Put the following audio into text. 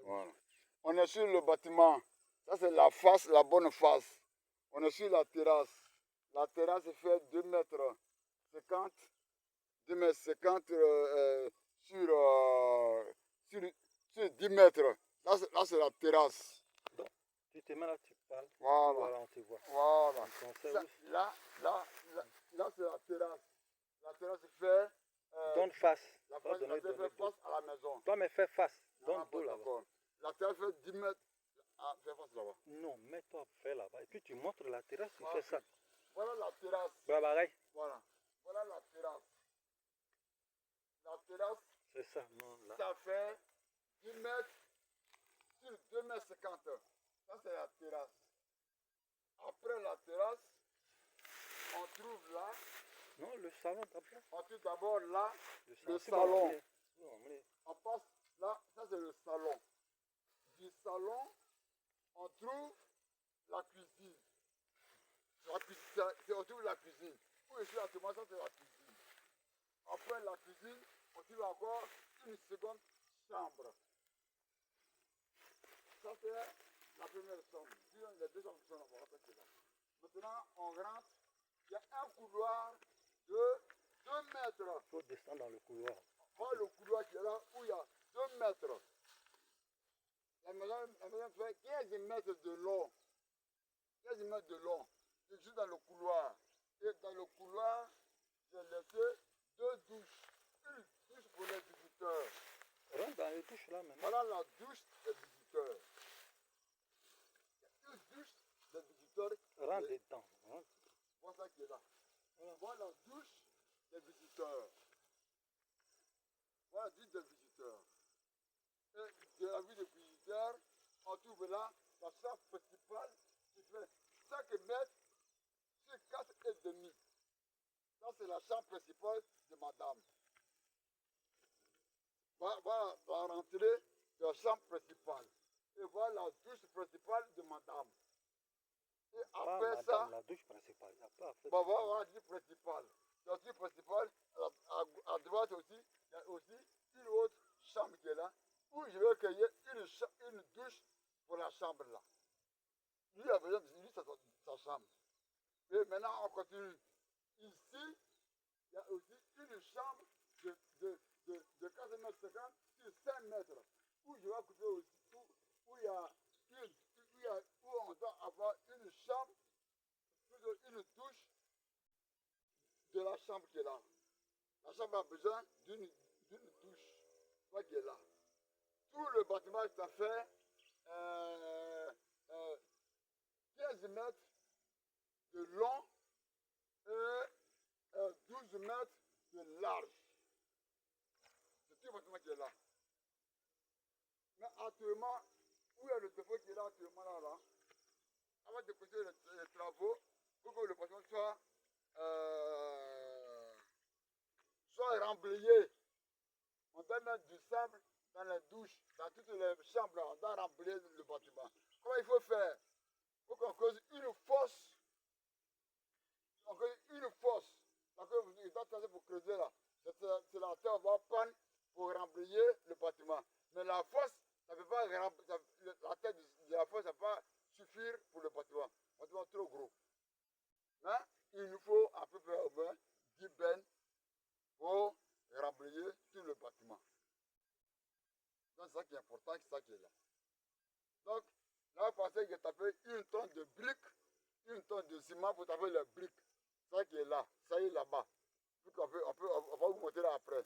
Voilà. On est sur le bâtiment. Ça, c'est la face, la bonne face. On est sur la terrasse. La terrasse fait 2 mètres 50. 2 mètres 50 sur 10 mètres. Là, c'est la terrasse. Donc, tu te mets là, tu parles. Voilà. Voilà, on te voit. Voilà. Ça, là, c'est la terrasse. La terrasse fait... donne face. La terrasse fait face à la maison. Toi, mais fais face. Donne Ah, dos là-bas. La terrasse fait 10 mètres. Ah, fais face là-bas. Non, mets-toi, fais là-bas. Et puis tu montres la terrasse, tu fais ça. Voilà la terrasse. Pareil. Voilà. Voilà la terrasse. La terrasse, c'est ça, non, là. Ça fait 10 mètres sur 2 mètres 50. Ça, c'est la terrasse. Après la terrasse, on trouve là. Non, le salon d'abord. On trouve d'abord là, le salon. On passe là, ça c'est le salon. Du salon, on trouve la cuisine. On trouve la cuisine. Où je suis actuellement, ça c'est la cuisine. Après la cuisine, on trouve encore une seconde chambre. Ça c'est la première chambre. Les deux chambres sont là. Maintenant, on rentre. Il y a un couloir de 2 mètres. Il faut descendre dans le couloir. Voilà le couloir qui est là où il y a 2 mètres. La maison fait 15 mètres de long. 15 mètres de long. Je suis dans le couloir. Et dans le couloir, j'ai laissé 2 douches. Une douche pour les visiteurs. Rentre dans les douches là maintenant. Voilà la douche des visiteurs. Une douche des visiteurs. Rentre dedans. Voilà ça qui est là. Voilà la douche des visiteurs. Voilà la douche des visiteurs. Et de la vue des visiteurs, on trouve là la chambre principale qui fait 5 mètres sur 4 et demi. Ça, c'est la chambre principale de madame. Voilà la rentrée de la chambre principale. Et voilà la douche principale de madame. Et après ça, la douche principale. Il n'y a pas à faire. Voilà la douche principale. La douche principale, à droite aussi, il y a aussi une autre chambre qui est là, où je vais cueillir une douche pour la chambre là. Lui a besoin de lui, sa chambre. Et maintenant, on continue. Ici, il y a aussi une chambre de 4 mètres 50 sur 5 mètres, où je vais couper aussi, où on doit avoir une chambre, plutôt une douche de la chambre qui est là. La chambre a besoin d'une douche, quoi qui est là. Tout le bâtiment est à fait 15 mètres de long et 12 mètres de large. C'est tout le bâtiment qui est là. Mais actuellement, où est le dépôt qui est là actuellement là, on va déposer les travaux pour que le bâtiment soit remblayé. On doit mettre du sable dans les douches, dans toutes les chambres, on doit remblayer le bâtiment. Comment il faut faire? Il faut qu'on creuse une fosse. On creuse une fosse. Il doit passer pour creuser là. C'est la terre, on va prendre pour remblayer le bâtiment. Mais la fosse, ça ne peut pas la tête de la fosse, ça ne peut pas suffire pour le bâtiment. Le bâtiment est trop gros. Mais il nous faut à peu près au moins 10 bennes pour remblayer tout le bâtiment. Donc c'est ça qui est important, c'est ça qui est là. Donc, là, vous pensez que j'ai tapé une tonne de briques, une tonne de ciment pour taper les briques. C'est ça qui est là, ça y est là-bas. On va vous montrer là après.